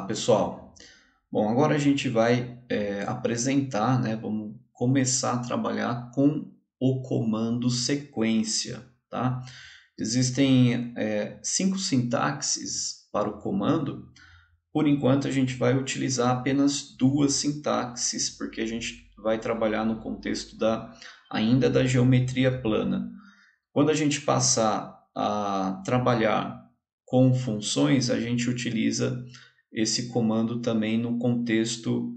Olá, pessoal. Bom, agora a gente vai apresentar, né? Vamos começar a trabalhar com o comando sequência, tá? Existem 5 sintaxes para o comando. Por enquanto, a gente vai utilizar apenas 2 sintaxes, porque a gente vai trabalhar no contexto ainda da geometria plana. Quando a gente passar a trabalhar com funções, a gente utiliza esse comando também no contexto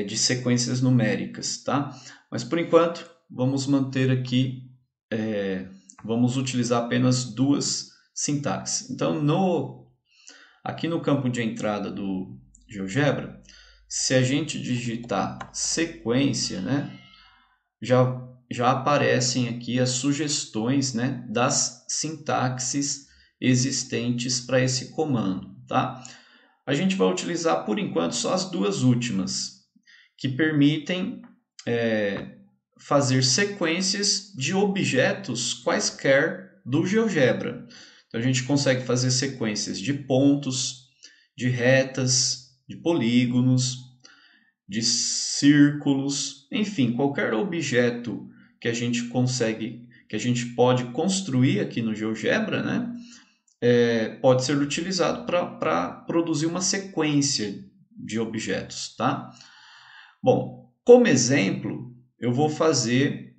de sequências numéricas, tá? Mas por enquanto, vamos manter aqui, vamos utilizar apenas 2 sintaxes. Então, aqui no campo de entrada do GeoGebra, se a gente digitar sequência, né, já aparecem aqui as sugestões, né, das sintaxes existentes para esse comando, tá? A gente vai utilizar, por enquanto, só as 2 últimas, que permitem fazer sequências de objetos quaisquer do GeoGebra. Então, a gente consegue fazer sequências de pontos, de retas, de polígonos, de círculos, enfim, qualquer objeto que a gente pode construir aqui no GeoGebra, né? Pode ser utilizado para produzir uma sequência de objetos, tá? Bom, como exemplo, eu vou fazer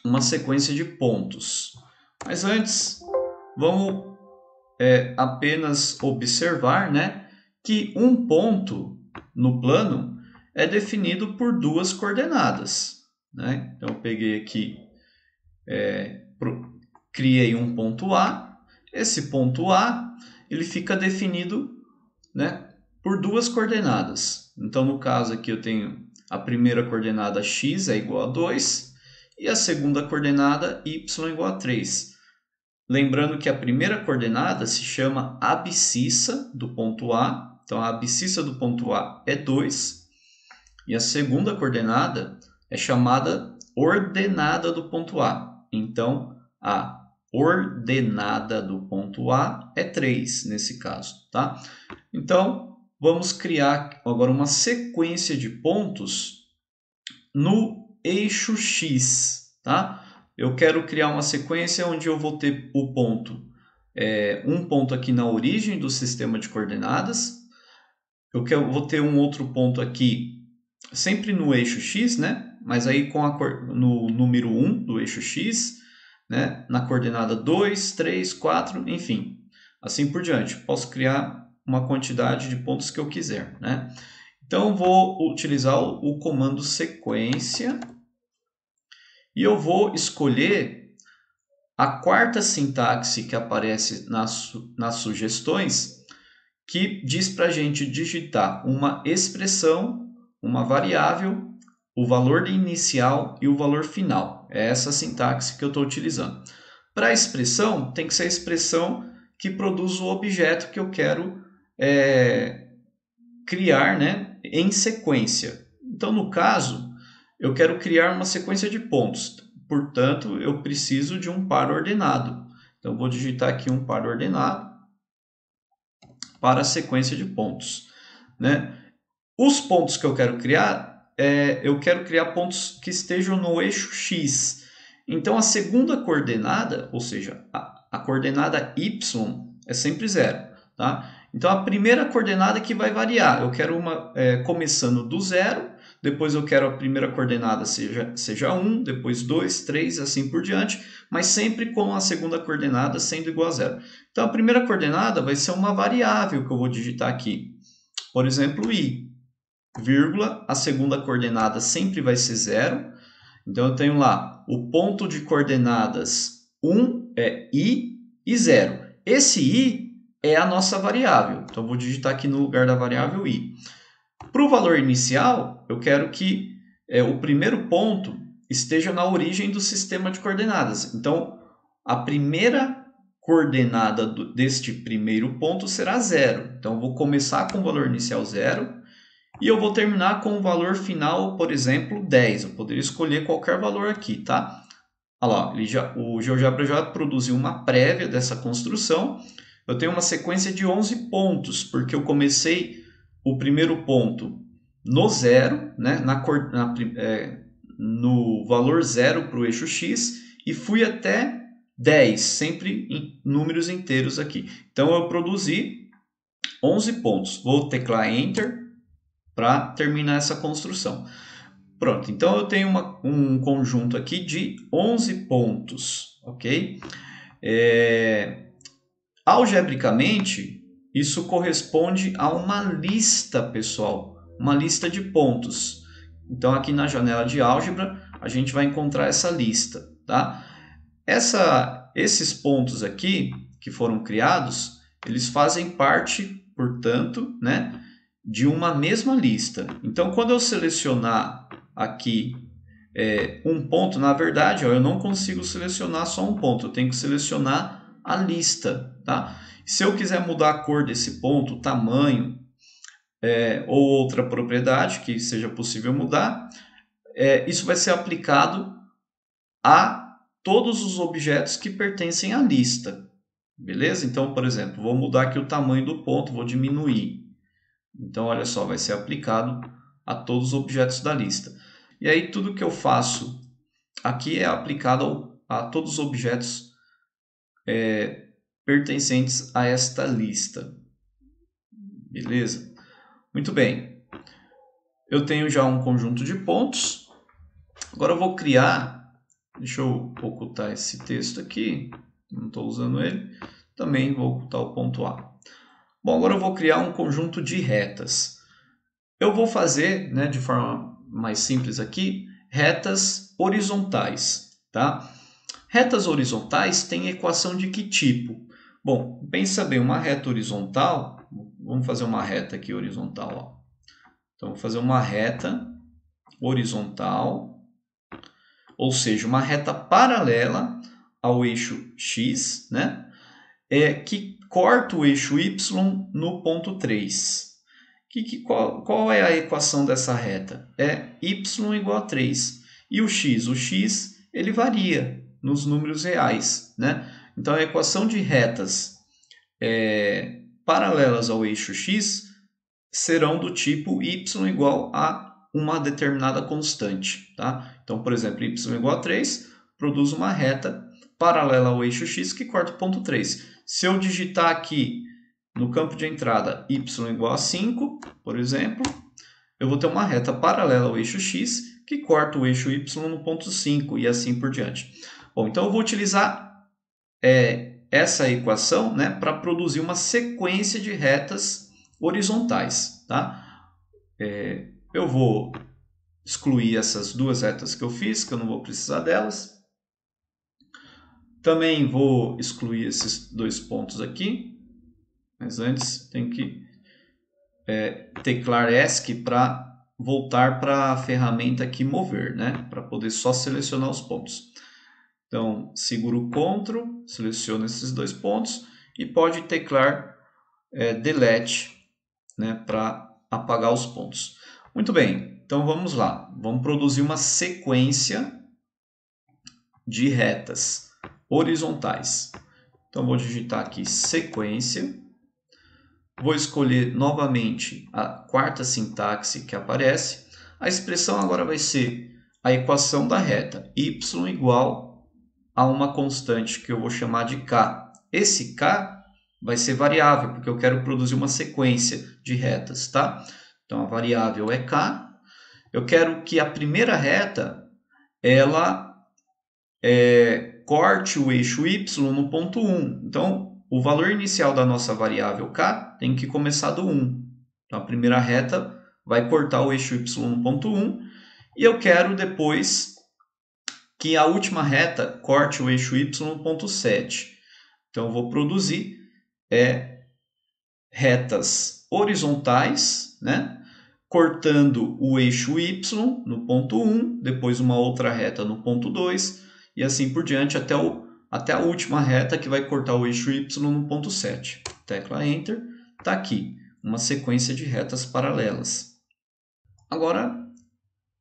uma sequência de pontos. Mas antes, vamos apenas observar, né, que um ponto no plano é definido por 2 coordenadas, né? Então, eu peguei aqui, criei um ponto A. Esse ponto A, ele fica definido, né, por 2 coordenadas. Então, no caso aqui, eu tenho a primeira coordenada x é igual a 2 e a segunda coordenada y é igual a 3. Lembrando que a primeira coordenada se chama abscissa do ponto A. Então, a abscissa do ponto A é 2. E a segunda coordenada é chamada ordenada do ponto A. Então, a ordenada do ponto A é 3 nesse caso, tá? Então, vamos criar agora uma sequência de pontos no eixo X, tá? Eu quero criar uma sequência onde eu vou ter o ponto, um ponto aqui na origem do sistema de coordenadas. Vou ter um outro ponto aqui, sempre no eixo X, né? Mas aí no número 1 do eixo X, né? Na coordenada 2, 3, 4, enfim, assim por diante. Posso criar uma quantidade de pontos que eu quiser, né? Então, eu vou utilizar o comando sequência e eu vou escolher a 4ª sintaxe que aparece nas sugestões, que diz para a gente digitar uma expressão, uma variável, o valor inicial e o valor final. É essa sintaxe que eu estou utilizando. Para a expressão, tem que ser a expressão que produz o objeto que eu quero criar, né, em sequência. Então, no caso, eu quero criar uma sequência de pontos. Portanto, eu preciso de um par ordenado. Então, vou digitar aqui um par ordenado para a sequência de pontos, né? Os pontos que eu quero criar, eu quero criar pontos que estejam no eixo X. Então, a segunda coordenada, ou seja, a coordenada y é sempre 0, tá? Então, a primeira coordenada que vai variar. Eu quero uma começando do 0, depois eu quero a primeira coordenada seja 1, depois 2, 3, assim por diante, mas sempre com a segunda coordenada sendo igual a 0. Então, a primeira coordenada vai ser uma variável que eu vou digitar aqui. Por exemplo, i, vírgula, a segunda coordenada sempre vai ser 0. Então, eu tenho lá o ponto de coordenadas 1 é i e 0. Esse i é a nossa variável. Então, eu vou digitar aqui no lugar da variável i. Para o valor inicial, eu quero que o primeiro ponto esteja na origem do sistema de coordenadas. Então, a primeira coordenada deste primeiro ponto será 0. Então, eu vou começar com o valor inicial 0 e eu vou terminar com o valor final, por exemplo, 10. Eu poderia escolher qualquer valor aqui, tá? Olha lá, o GeoGebra já produziu uma prévia dessa construção. Eu tenho uma sequência de 11 pontos, porque eu comecei o primeiro ponto no zero, né, no valor zero para o eixo X, e fui até 10, sempre em números inteiros aqui. Então eu produzi 11 pontos. Vou teclar Enter para terminar essa construção. Pronto, então eu tenho um conjunto aqui de 11 pontos, ok? Algebricamente, isso corresponde a uma lista, pessoal, uma lista de pontos. Então, aqui na janela de álgebra, a gente vai encontrar essa lista, tá? Esses pontos aqui, que foram criados, eles fazem parte, portanto, né, de uma mesma lista. Então, quando eu selecionar aqui um ponto, na verdade, eu não consigo selecionar só um ponto, eu tenho que selecionar a lista, tá? Se eu quiser mudar a cor desse ponto, o tamanho ou outra propriedade que seja possível mudar, isso vai ser aplicado a todos os objetos que pertencem à lista, beleza? Então, por exemplo, vou mudar aqui o tamanho do ponto, vou diminuir. Então, olha só, vai ser aplicado a todos os objetos da lista. E aí, tudo que eu faço aqui é aplicado a todos os objetos pertencentes a esta lista. Beleza? Muito bem. Eu tenho já um conjunto de pontos. Agora eu vou criar... Deixa eu ocultar esse texto aqui. Não estou usando ele. Também vou ocultar o ponto A. Bom, agora eu vou criar um conjunto de retas. Eu vou fazer, né, de forma mais simples aqui, retas horizontais, tá? Retas horizontais têm equação de que tipo? Bom, pensa bem, uma reta horizontal, vamos fazer uma reta aqui horizontal, ó. Então, vou fazer uma reta horizontal, ou seja, uma reta paralela ao eixo X, né? Que corta o eixo Y no ponto 3. Qual é a equação dessa reta? É y igual a 3. E o x? O x ele varia nos números reais, né? Então, a equação de retas paralelas ao eixo x serão do tipo y igual a uma determinada constante, tá? Então, por exemplo, y igual a 3 produz uma reta paralela ao eixo x que corta o ponto 3. Se eu digitar aqui no campo de entrada y igual a 5, por exemplo, eu vou ter uma reta paralela ao eixo x que corta o eixo y no ponto 5 e assim por diante. Bom, então eu vou utilizar essa equação, né, para produzir uma sequência de retas horizontais, tá? Eu vou excluir essas duas retas que eu fiz, que eu não vou precisar delas. Também vou excluir esses dois pontos aqui, mas antes tem que teclar ESC para voltar para a ferramenta aqui mover, né? Para poder só selecionar os pontos. Então, seguro o CTRL, seleciono esses dois pontos e pode teclar Delete, né? Para apagar os pontos. Muito bem, então vamos lá. Vamos produzir uma sequência de retas horizontais. Então, vou digitar aqui sequência. Vou escolher novamente a quarta sintaxe que aparece. A expressão agora vai ser a equação da reta y igual a uma constante que eu vou chamar de k. Esse k vai ser variável, porque eu quero produzir uma sequência de retas, tá? Então, a variável é k. Eu quero que a primeira reta ela corte o eixo y no ponto 1. Então, o valor inicial da nossa variável k tem que começar do 1. Então, a primeira reta vai cortar o eixo y no ponto 1. E eu quero depois que a última reta corte o eixo y no ponto 7. Então, eu vou produzir retas horizontais, né? Cortando o eixo y no ponto 1, depois uma outra reta no ponto 2, e assim por diante até a última reta que vai cortar o eixo y no ponto 7. Tecla Enter, está aqui, uma sequência de retas paralelas. Agora,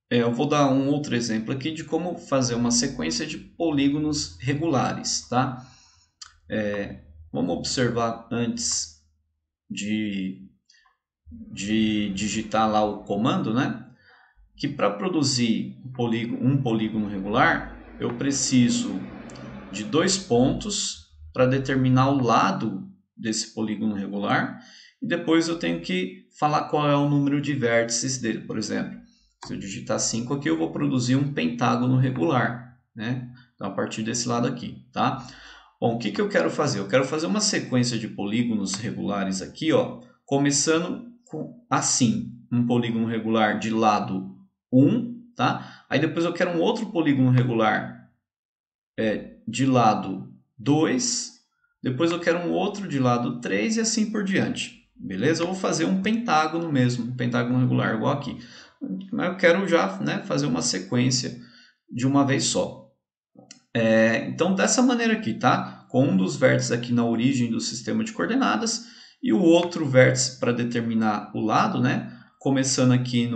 eu vou dar um outro exemplo aqui de como fazer uma sequência de polígonos regulares, tá? Vamos observar antes de de digitar lá o comando, né? Que para produzir um polígono regular, eu preciso de 2 pontos para determinar o lado desse polígono regular, e depois eu tenho que falar qual é o número de vértices dele. Por exemplo, se eu digitar 5 aqui, eu vou produzir um pentágono regular, né? Então, a partir desse lado aqui, tá? Bom, o que eu quero fazer? Eu quero fazer uma sequência de polígonos regulares aqui, ó, começando com assim, um polígono regular de lado 1, tá? Aí depois eu quero um outro polígono regular de lado 2, depois eu quero um outro de lado 3 e assim por diante. Beleza? Eu vou fazer um pentágono mesmo, um pentágono regular igual aqui. Mas eu quero já, né, fazer uma sequência de uma vez só. Então, dessa maneira aqui, tá? Com um dos vértices aqui na origem do sistema de coordenadas e o outro vértice para determinar o lado, né? Começando aqui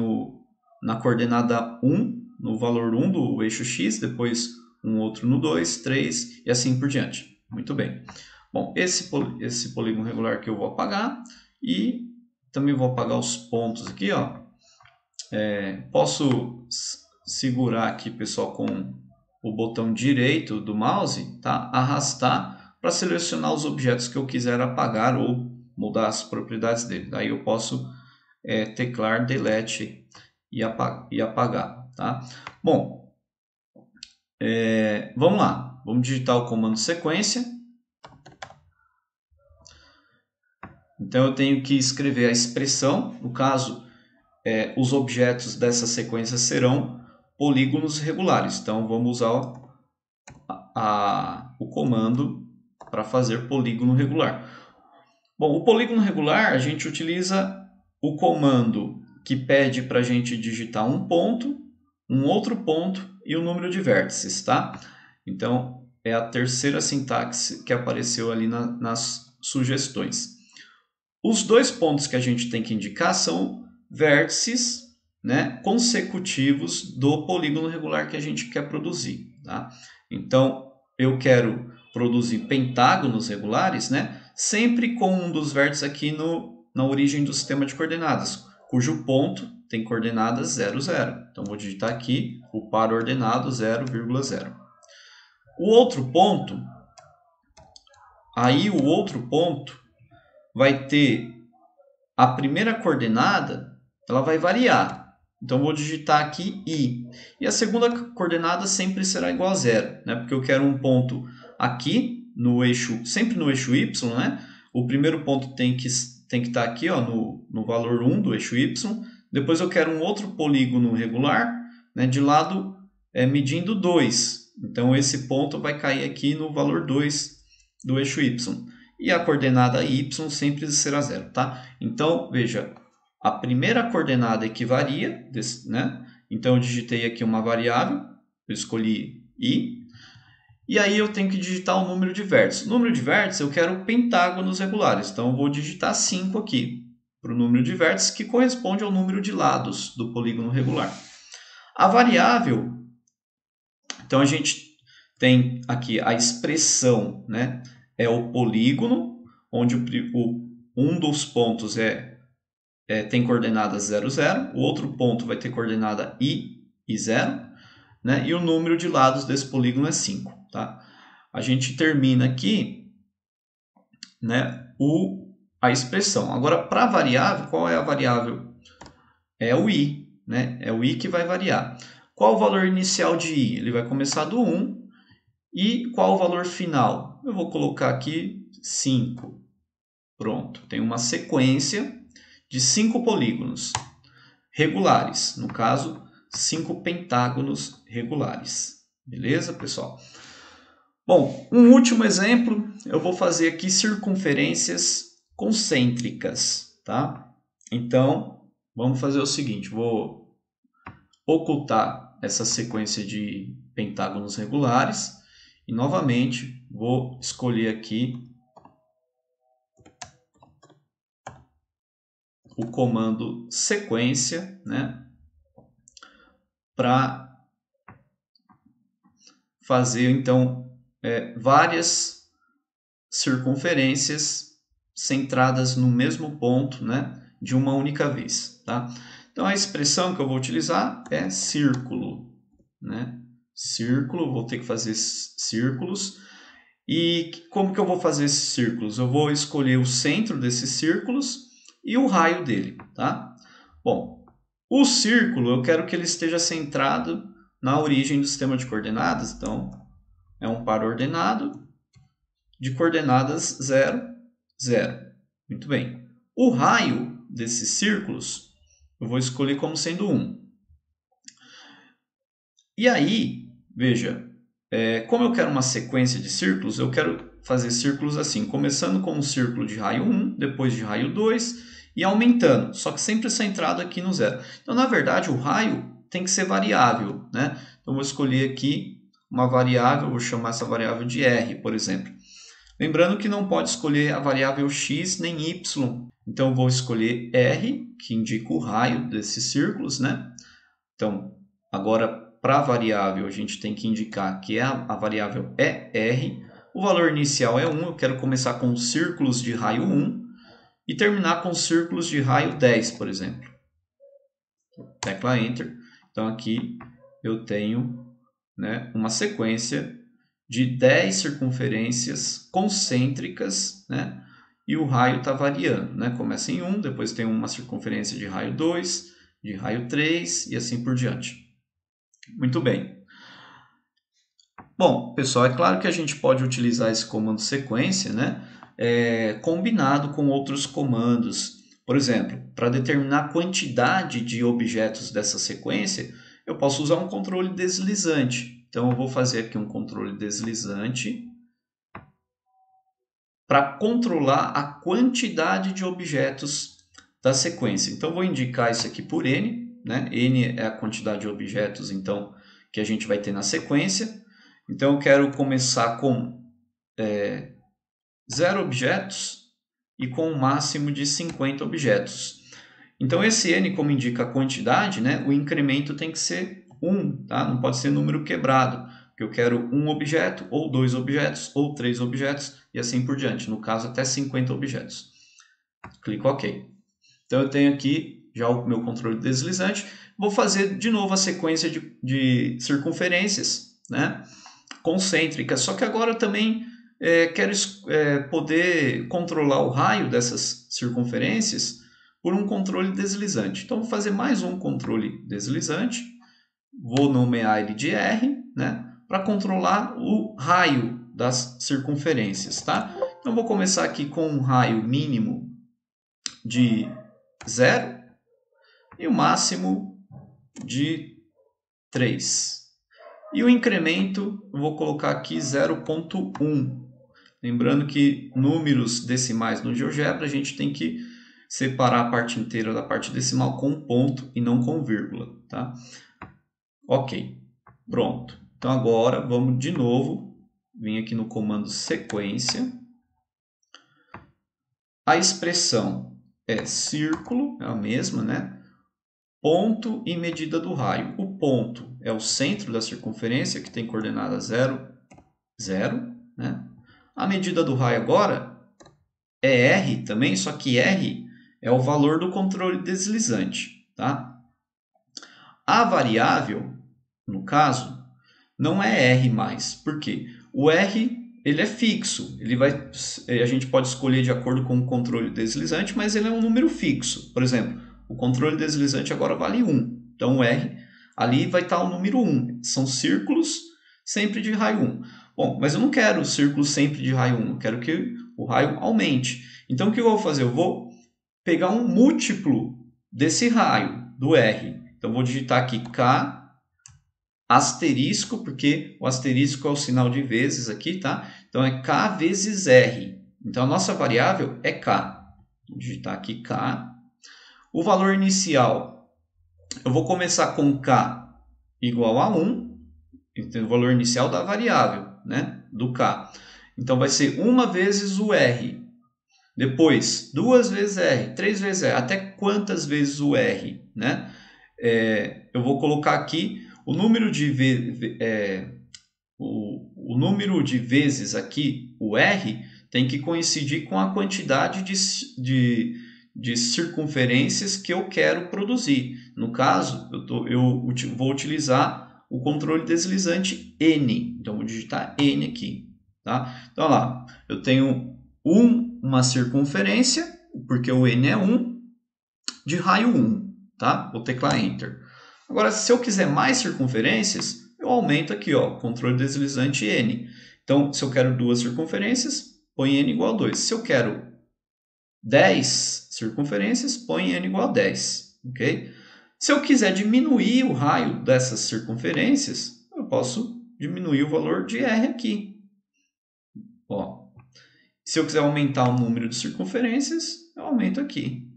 na coordenada 1, no valor 1 do eixo x, depois um outro no 2, 3 e assim por diante. Muito bem. Bom, esse polígono regular que eu vou apagar e também vou apagar os pontos aqui, ó. Posso segurar aqui, pessoal, com o botão direito do mouse, tá? Arrastar para selecionar os objetos que eu quiser apagar ou mudar as propriedades dele. Daí eu posso teclar delete e apagar, tá? Bom, vamos lá. Vamos digitar o comando sequência. Então eu tenho que escrever a expressão, no caso, os objetos dessa sequência serão polígonos regulares. Então vamos usar o comando para fazer polígono regular. Bom, o polígono regular a gente utiliza o comando que pede para a gente digitar um ponto, um outro ponto e o número de vértices, tá? Então é a terceira sintaxe que apareceu ali nas sugestões. Os 2 pontos que a gente tem que indicar são vértices, né, consecutivos do polígono regular que a gente quer produzir, tá? Então, eu quero produzir pentágonos regulares, né, sempre com um dos vértices aqui na origem do sistema de coordenadas, cujo ponto tem coordenadas 0, 0. Então, vou digitar aqui o par ordenado 0,0. O outro ponto vai ter a primeira coordenada, ela vai variar. Então, vou digitar aqui i. E a segunda coordenada sempre será igual a 0, né? Porque eu quero um ponto aqui, sempre no eixo y, né? O primeiro ponto tem que estar aqui, ó, no valor 1 do eixo y. Depois eu quero um outro polígono regular, né, de lado medindo 2. Então, esse ponto vai cair aqui no valor 2 do eixo y. E a coordenada y sempre será 0, tá? Então, veja, a primeira coordenada que varia, né? Então, eu digitei aqui uma variável, eu escolhi i, e aí eu tenho que digitar o número de vértices. O número de vértices eu quero pentágonos regulares, então eu vou digitar 5 aqui, para o número de vértices, que corresponde ao número de lados do polígono regular. A variável, então a gente tem aqui a expressão, né? É o polígono, onde um dos pontos tem coordenadas 0, 0, o outro ponto vai ter coordenada i e 0, né? E o número de lados desse polígono é 5. Tá? A gente termina aqui, né, a expressão. Agora, para a variável, qual é a variável? É o i, né? É o i que vai variar. Qual o valor inicial de i? Ele vai começar do 1. E qual o valor final? Eu vou colocar aqui 5. Pronto, tem uma sequência de 5 polígonos regulares. No caso, 5 pentágonos regulares. Beleza, pessoal? Bom, um último exemplo, eu vou fazer aqui circunferências concêntricas, tá? Então, vamos fazer o seguinte, vou ocultar essa sequência de pentágonos regulares e, novamente, vou escolher aqui o comando sequência, né, para fazer, então, várias circunferências centradas no mesmo ponto, né, de uma única vez, tá? Então, a expressão que eu vou utilizar é círculo, né? Círculo, vou ter que fazer círculos. E como que eu vou fazer esses círculos? Eu vou escolher o centro desses círculos e o raio dele, tá? Bom, o círculo eu quero que ele esteja centrado na origem do sistema de coordenadas, então é um par ordenado de coordenadas 0, 0. Muito bem. O raio desses círculos eu vou escolher como sendo 1. E aí, veja, como eu quero uma sequência de círculos, eu quero fazer círculos assim, começando com um círculo de raio 1, depois de raio 2 e aumentando, só que sempre centrado aqui no 0. Então, na verdade, o raio tem que ser variável, né? Então, vou escolher aqui uma variável, vou chamar essa variável de R, por exemplo. Lembrando que não pode escolher a variável x nem y. Então, eu vou escolher R, que indica o raio desses círculos, né? Então, agora, para a variável, a gente tem que indicar que a variável é R. O valor inicial é 1. Eu quero começar com círculos de raio 1 e terminar com círculos de raio 10, por exemplo. Tecla Enter. Então, aqui eu tenho, né, uma sequência de 10 circunferências concêntricas, né? E o raio está variando, né? Começa em 1, depois tem uma circunferência de raio 2, de raio 3 e assim por diante. Muito bem. Bom, pessoal, é claro que a gente pode utilizar esse comando sequência, né? Combinado com outros comandos. Por exemplo, para determinar a quantidade de objetos dessa sequência, eu posso usar um controle deslizante. Então, eu vou fazer aqui um controle deslizante para controlar a quantidade de objetos da sequência. Então, vou indicar isso aqui por N, né? N é a quantidade de objetos, então, que a gente vai ter na sequência. Então, eu quero começar com 0 objetos e com um máximo de 50 objetos. Então, esse N, como indica a quantidade, né? O incremento tem que ser 1, tá? Não pode ser número quebrado, porque eu quero um objeto, ou 2 objetos, ou 3 objetos, e assim por diante. No caso, até 50 objetos. Clico OK. Então, eu tenho aqui já o meu controle deslizante. Vou fazer de novo a sequência de circunferências, né? Concêntricas. Só que agora eu também quero poder controlar o raio dessas circunferências por um controle deslizante. Então, vou fazer mais um controle deslizante. Vou nomear ele de R, né? Para controlar o raio das circunferências, tá? Então, vou começar aqui com um raio mínimo de 0 e o máximo de 3. E o incremento, eu vou colocar aqui 0,1. Lembrando que números decimais no GeoGebra, a gente tem que separar a parte inteira da parte decimal com ponto e não com vírgula, tá? Ok, pronto. Então, agora, vamos de novo vir aqui no comando sequência. A expressão é círculo, é a mesma, né? Ponto e medida do raio. O ponto é o centro da circunferência, que tem coordenada 0, 0. Né? A medida do raio agora é R também, só que R é o valor do controle deslizante. Tá? A variável, no caso, não é R mais. Por quê? O R ele é fixo. A gente pode escolher de acordo com o controle deslizante, mas ele é um número fixo. Por exemplo, o controle deslizante agora vale 1. Então, o R ali vai estar o número 1. São círculos sempre de raio 1. Bom, mas eu não quero o círculo sempre de raio 1. Eu quero que o raio aumente. Então, o que eu vou fazer? Eu vou pegar um múltiplo desse raio, do R. Então, eu vou digitar aqui K asterisco, porque o asterisco é o sinal de vezes aqui, tá? Então, é K vezes R. Então, a nossa variável é K. Vou digitar aqui K. O valor inicial, eu vou começar com K igual a 1, então, o valor inicial da variável, né? Do K. Então, vai ser 1 vezes o R. Depois, 2 vezes R, 3 vezes R. Até quantas vezes o R, né? Eu vou colocar aqui o número de vezes aqui, o R, tem que coincidir com a quantidade de circunferências que eu quero produzir. No caso, eu vou utilizar o controle deslizante N. Então, vou digitar N aqui. Tá? Então, olha lá, eu tenho uma circunferência, porque o N é 1, de raio 1. Tá? Vou teclar Enter. Agora, se eu quiser mais circunferências, eu aumento aqui, ó, controle deslizante N. Então, se eu quero 2 circunferências, põe N igual a 2. Se eu quero 10 circunferências, põe N igual a 10. Okay? Se eu quiser diminuir o raio dessas circunferências, eu posso diminuir o valor de R aqui. Ó. Se eu quiser aumentar o número de circunferências, eu aumento aqui.